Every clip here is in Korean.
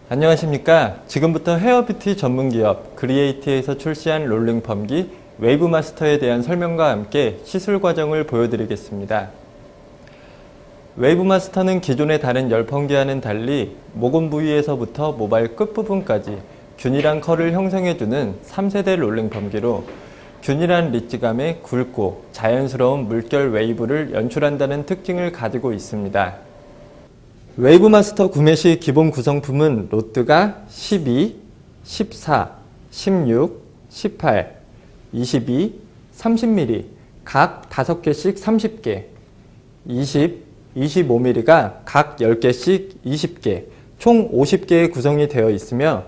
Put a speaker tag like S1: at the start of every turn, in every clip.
S1: 안녕하십니까. 지금부터 헤어뷰티 전문기업 그리에이티에서 출시한 롤링 펌기 웨이브마스터에 대한 설명과 함께 시술 과정을 보여드리겠습니다. 웨이브마스터는 기존의 다른 열펌기와는 달리 모공 부위에서부터 모발 끝부분까지 균일한 컬을 형성해주는 3세대 롤링 펌기로 균일한 리치감에 굵고 자연스러운 물결 웨이브를 연출한다는 특징을 가지고 있습니다. 웨이브마스터 구매 시 기본 구성품은 로트가 12, 14, 16, 18, 22, 30mm 각 5개씩 30개, 20, 25mm가 각 10개씩 20개, 총 50개의 구성이 되어 있으며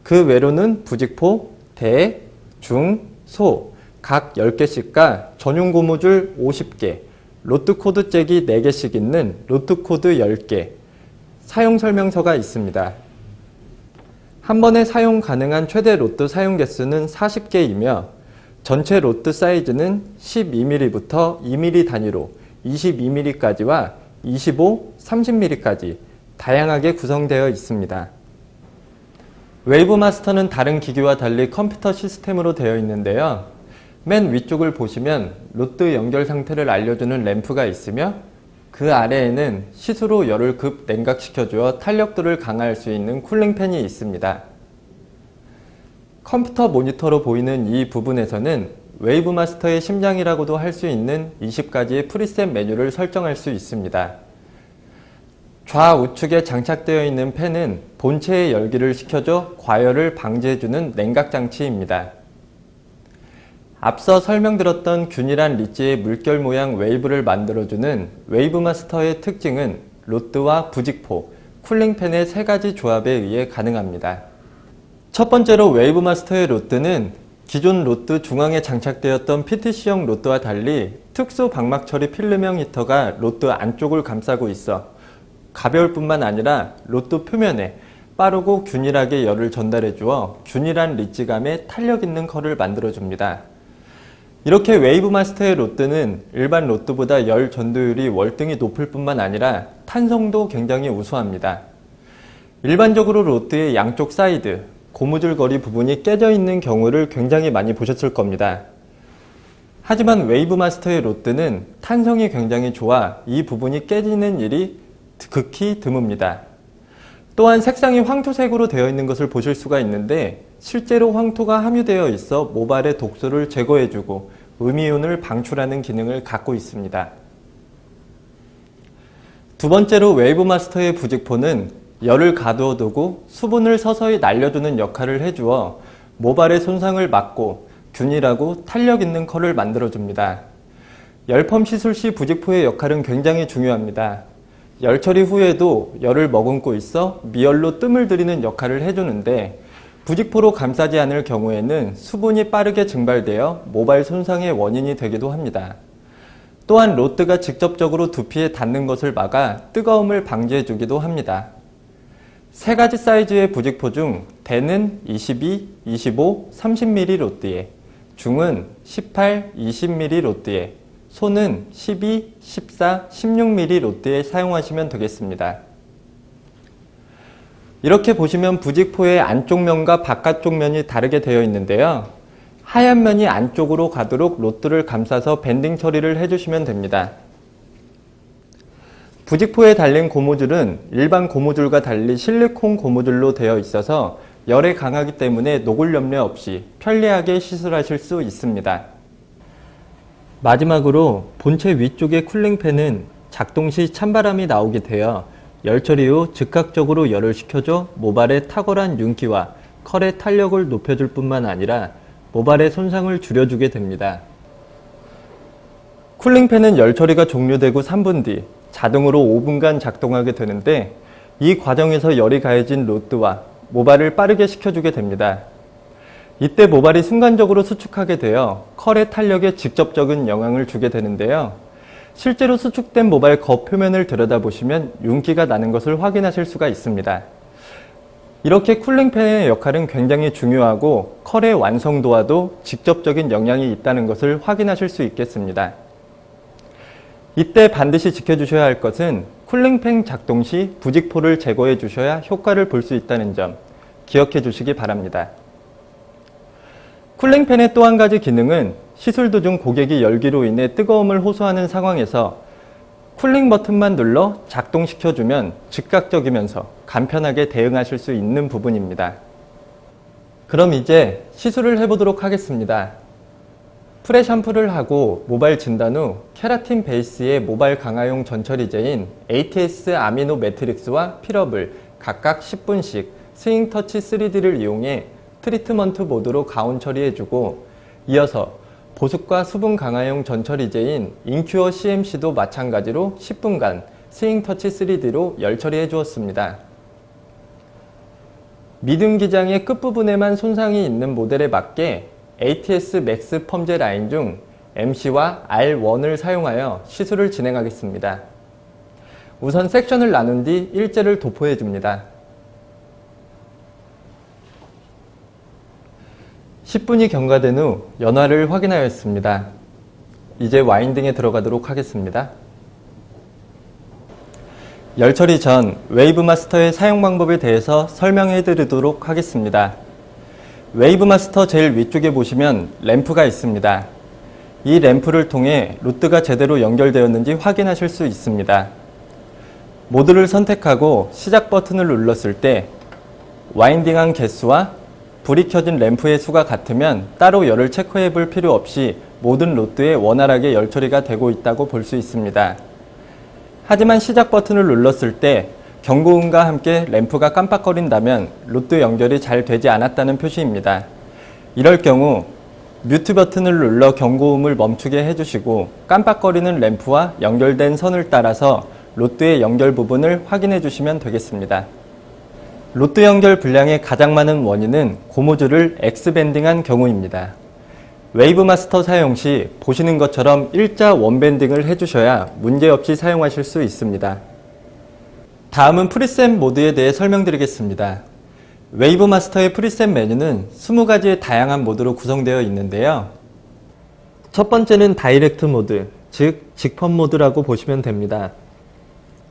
S1: 그 외로는 부직포, 대, 중, 소 각 10개씩과 전용 고무줄 50개, 로트 코드 잭이 4개씩 있는 로트 코드 10개, 사용 설명서가 있습니다. 한 번에 사용 가능한 최대 로트 사용 개수는 40개이며 전체 로트 사이즈는 12mm부터 2mm 단위로 22mm까지와 25, 30mm까지 다양하게 구성되어 있습니다. 웨이브마스터는 다른 기기와 달리 컴퓨터 시스템으로 되어 있는데요. 맨 위쪽을 보시면 로트 연결 상태를 알려주는 램프가 있으며 그 아래에는 시스로 열을 급 냉각시켜주어 탄력도를 강화할 수 있는 쿨링팬이 있습니다. 컴퓨터 모니터로 보이는 이 부분에서는 웨이브마스터의 심장이라고도 할 수 있는 20가지의 프리셋 메뉴를 설정할 수 있습니다. 좌우측에 장착되어 있는 팬은 본체의 열기를 식혀줘 과열을 방지해주는 냉각장치입니다. 앞서 설명드렸던 균일한 리치의 물결 모양 웨이브를 만들어주는 웨이브마스터의 특징은 로트와 부직포, 쿨링팬의 3가지 조합에 의해 가능합니다. 첫 번째로 웨이브마스터의 로트는 기존 로트 중앙에 장착되었던 PTC형 로트와 달리 특수 방막 처리 필름형 히터가 로트 안쪽을 감싸고 있어 가벼울 뿐만 아니라 로트 표면에 빠르고 균일하게 열을 전달해 주어 균일한 리치감에 탄력 있는 컬을 만들어줍니다. 이렇게 웨이브마스터의 로트는 일반 로트보다 열 전도율이 월등히 높을 뿐만 아니라 탄성도 굉장히 우수합니다. 일반적으로 로트의 양쪽 사이드, 고무줄 거리 부분이 깨져 있는 경우를 굉장히 많이 보셨을 겁니다. 하지만 웨이브마스터의 로트는 탄성이 굉장히 좋아 이 부분이 깨지는 일이 극히 드뭅니다. 또한 색상이 황토색으로 되어 있는 것을 보실 수가 있는데 실제로 황토가 함유되어 있어 모발의 독소를 제거해주고 음이온을 방출하는 기능을 갖고 있습니다. 두 번째로 웨이브마스터의 부직포는 열을 가두어두고 수분을 서서히 날려주는 역할을 해주어 모발의 손상을 막고 균일하고 탄력 있는 컬을 만들어줍니다. 열펌 시술 시 부직포의 역할은 굉장히 중요합니다. 열 처리 후에도 열을 머금고 있어 미열로 뜸을 들이는 역할을 해주는데 부직포로 감싸지 않을 경우에는 수분이 빠르게 증발되어 모발 손상의 원인이 되기도 합니다. 또한 로트가 직접적으로 두피에 닿는 것을 막아 뜨거움을 방지해 주기도 합니다. 3가지 사이즈의 부직포 중 대는 22, 25, 30mm 로트에, 중은 18, 20mm 로트에, 소는 12, 14, 16mm 로트에 사용하시면 되겠습니다. 이렇게 보시면 부직포의 안쪽 면과 바깥쪽 면이 다르게 되어 있는데요. 하얀 면이 안쪽으로 가도록 로트를 감싸서 밴딩 처리를 해주시면 됩니다. 부직포에 달린 고무줄은 일반 고무줄과 달리 실리콘 고무줄로 되어 있어서 열에 강하기 때문에 녹을 염려 없이 편리하게 시술하실 수 있습니다. 마지막으로 본체 위쪽의 쿨링팬은 작동 시 찬바람이 나오게 되어 열 처리 후 즉각적으로 열을 식혀줘 모발의 탁월한 윤기와 컬의 탄력을 높여줄 뿐만 아니라 모발의 손상을 줄여주게 됩니다. 쿨링팬은 열 처리가 종료되고 3분 뒤 자동으로 5분간 작동하게 되는데 이 과정에서 열이 가해진 로트와 모발을 빠르게 식혀주게 됩니다. 이때 모발이 순간적으로 수축하게 되어 컬의 탄력에 직접적인 영향을 주게 되는데요. 실제로 수축된 모발 겉표면을 들여다보시면 윤기가 나는 것을 확인하실 수가 있습니다. 이렇게 쿨링팬의 역할은 굉장히 중요하고 컬의 완성도와도 직접적인 영향이 있다는 것을 확인하실 수 있겠습니다. 이때 반드시 지켜주셔야 할 것은 쿨링팬 작동 시 부직포를 제거해 주셔야 효과를 볼 수 있다는 점 기억해 주시기 바랍니다. 쿨링팬의 또 한 가지 기능은 시술 도중 고객이 열기로 인해 뜨거움을 호소하는 상황에서 쿨링 버튼만 눌러 작동시켜주면 즉각적이면서 간편하게 대응하실 수 있는 부분입니다. 그럼 이제 시술을 해보도록 하겠습니다. 프레 샴푸를 하고 모발 진단 후 케라틴 베이스의 모발 강화용 전처리제인 ATS 아미노 매트릭스와 필업을 각각 10분씩 스윙터치 3D를 이용해 트리트먼트 모드로 가온 처리해주고, 이어서 보습과 수분 강화용 전처리제인 인큐어 CMC도 마찬가지로 10분간 스윙터치 3D로 열 처리해 주었습니다. 미듬 기장의 끝부분에만 손상이 있는 모델에 맞게 ATS 맥스 펌제 라인 중 MC와 R1을 사용하여 시술을 진행하겠습니다. 우선 섹션을 나눈 뒤 일제를 도포해 줍니다. 10분이 경과된 후 연화를 확인하였습니다. 이제 와인딩에 들어가도록 하겠습니다. 열 처리 전 웨이브 마스터의 사용 방법에 대해서 설명해 드리도록 하겠습니다. 웨이브 마스터 제일 위쪽에 보시면 램프가 있습니다. 이 램프를 통해 로드가 제대로 연결되었는지 확인하실 수 있습니다. 모드를 선택하고 시작 버튼을 눌렀을 때 와인딩한 개수와 불이 켜진 램프의 수가 같으면 따로 열을 체크해 볼 필요 없이 모든 로드에 원활하게 열 처리가 되고 있다고 볼 수 있습니다. 하지만 시작 버튼을 눌렀을 때 경고음과 함께 램프가 깜빡거린다면 로드 연결이 잘 되지 않았다는 표시입니다. 이럴 경우 뮤트 버튼을 눌러 경고음을 멈추게 해주시고 깜빡거리는 램프와 연결된 선을 따라서 로드의 연결 부분을 확인해 주시면 되겠습니다. 로드 연결 불량의 가장 많은 원인은 고무줄을 X밴딩한 경우입니다. 웨이브 마스터 사용 시 보시는 것처럼 일자 원밴딩을 해주셔야 문제없이 사용하실 수 있습니다. 다음은 프리셋 모드에 대해 설명드리겠습니다. 웨이브 마스터의 프리셋 메뉴는 20가지의 다양한 모드로 구성되어 있는데요. 첫 번째는 다이렉트 모드, 즉 직펀 모드라고 보시면 됩니다.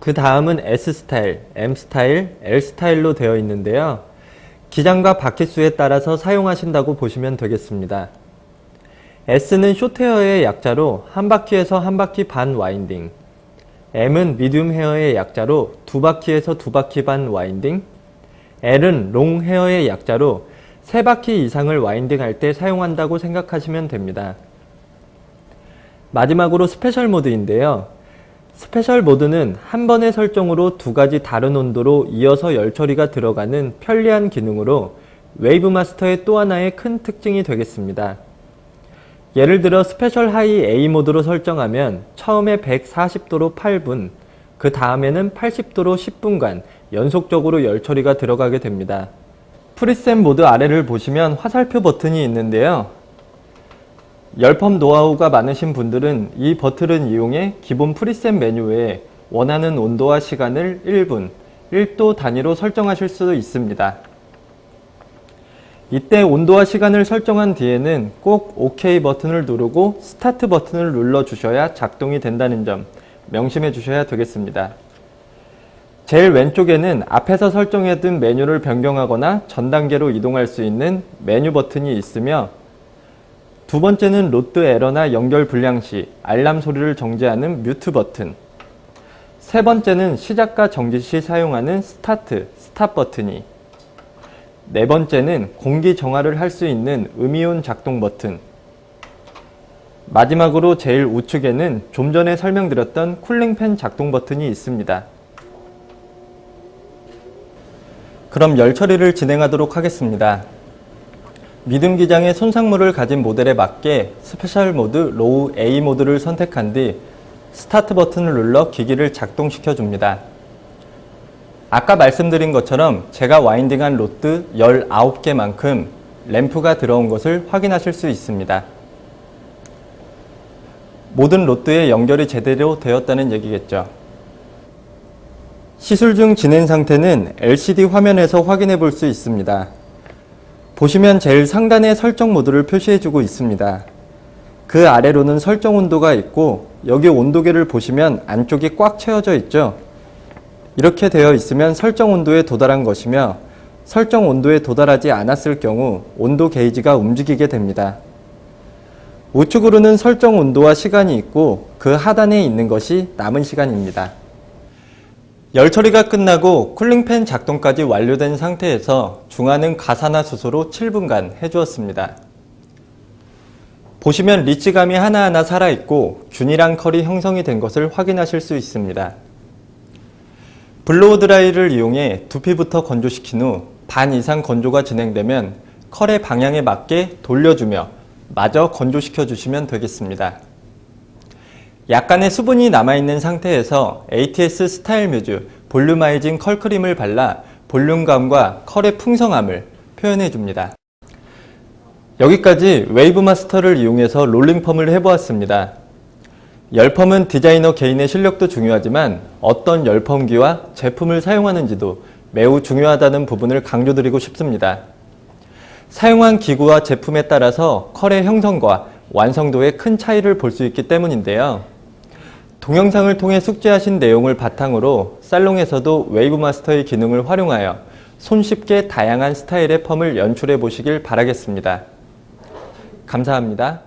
S1: 그 다음은 S스타일, M스타일, L스타일로 되어 있는데요. 기장과 바퀴수에 따라서 사용하신다고 보시면 되겠습니다. S는 숏헤어의 약자로 한 바퀴에서 한 바퀴 반 와인딩, M은 미디움 헤어의 약자로 두 바퀴에서 두 바퀴 반 와인딩, L은 롱 헤어의 약자로 세 바퀴 이상을 와인딩할 때 사용한다고 생각하시면 됩니다. 마지막으로 스페셜 모드인데요. 스페셜 모드는 한 번의 설정으로 두 가지 다른 온도로 이어서 열 처리가 들어가는 편리한 기능으로 웨이브 마스터의 또 하나의 큰 특징이 되겠습니다. 예를 들어 스페셜 하이 A 모드로 설정하면 처음에 140도로 8분, 그 다음에는 80도로 10분간 연속적으로 열 처리가 들어가게 됩니다. 프리셋 모드 아래를 보시면 화살표 버튼이 있는데요. 열펌 노하우가 많으신 분들은 이 버튼을 이용해 기본 프리셋 메뉴에 원하는 온도와 시간을 1분, 1도 단위로 설정하실 수도 있습니다. 이때 온도와 시간을 설정한 뒤에는 꼭 OK 버튼을 누르고 스타트 버튼을 눌러 주셔야 작동이 된다는 점 명심해 주셔야 되겠습니다. 제일 왼쪽에는 앞에서 설정해둔 메뉴를 변경하거나 전 단계로 이동할 수 있는 메뉴 버튼이 있으며, 두 번째는 로드 에러나 연결 불량 시 알람 소리를 정지하는 뮤트 버튼, 세 번째는 시작과 정지 시 사용하는 스타트, 스탑 버튼이, 네 번째는 공기 정화를 할 수 있는 음이온 작동 버튼, 마지막으로 제일 우측에는 좀 전에 설명드렸던 쿨링팬 작동 버튼이 있습니다. 그럼 열 처리를 진행하도록 하겠습니다. 미듬 기장의 손상물을 가진 모델에 맞게 스페셜 모드 로우 A 모드를 선택한 뒤 스타트 버튼을 눌러 기기를 작동시켜 줍니다. 아까 말씀드린 것처럼 제가 와인딩한 로드 19개만큼 램프가 들어온 것을 확인하실 수 있습니다. 모든 로드에 연결이 제대로 되었다는 얘기겠죠. 시술 중 진행 상태는 LCD 화면에서 확인해 볼 수 있습니다. 보시면 제일 상단에 설정 모드를 표시해주고 있습니다. 그 아래로는 설정 온도가 있고 여기 온도계를 보시면 안쪽이 꽉 채워져 있죠. 이렇게 되어 있으면 설정 온도에 도달한 것이며 설정 온도에 도달하지 않았을 경우 온도 게이지가 움직이게 됩니다. 우측으로는 설정 온도와 시간이 있고 그 하단에 있는 것이 남은 시간입니다. 열 처리가 끝나고 쿨링팬 작동까지 완료된 상태에서 중화는 가산화수소로 7분간 해주었습니다. 보시면 리치감이 하나하나 살아있고 균일한 컬이 형성이 된 것을 확인하실 수 있습니다. 블로우 드라이를 이용해 두피부터 건조시킨 후 반 이상 건조가 진행되면 컬의 방향에 맞게 돌려주며 마저 건조시켜 주시면 되겠습니다. 약간의 수분이 남아있는 상태에서 ATS 스타일 뮤즈 볼륨아이징 컬크림을 발라 볼륨감과 컬의 풍성함을 표현해 줍니다. 여기까지 웨이브 마스터를 이용해서 롤링펌을 해보았습니다. 열펌은 디자이너 개인의 실력도 중요하지만 어떤 열펌기와 제품을 사용하는지도 매우 중요하다는 부분을 강조드리고 싶습니다. 사용한 기구와 제품에 따라서 컬의 형성과 완성도에 큰 차이를 볼 수 있기 때문인데요. 동영상을 통해 숙지하신 내용을 바탕으로 살롱에서도 웨이브 마스터의 기능을 활용하여 손쉽게 다양한 스타일의 펌을 연출해 보시길 바라겠습니다. 감사합니다.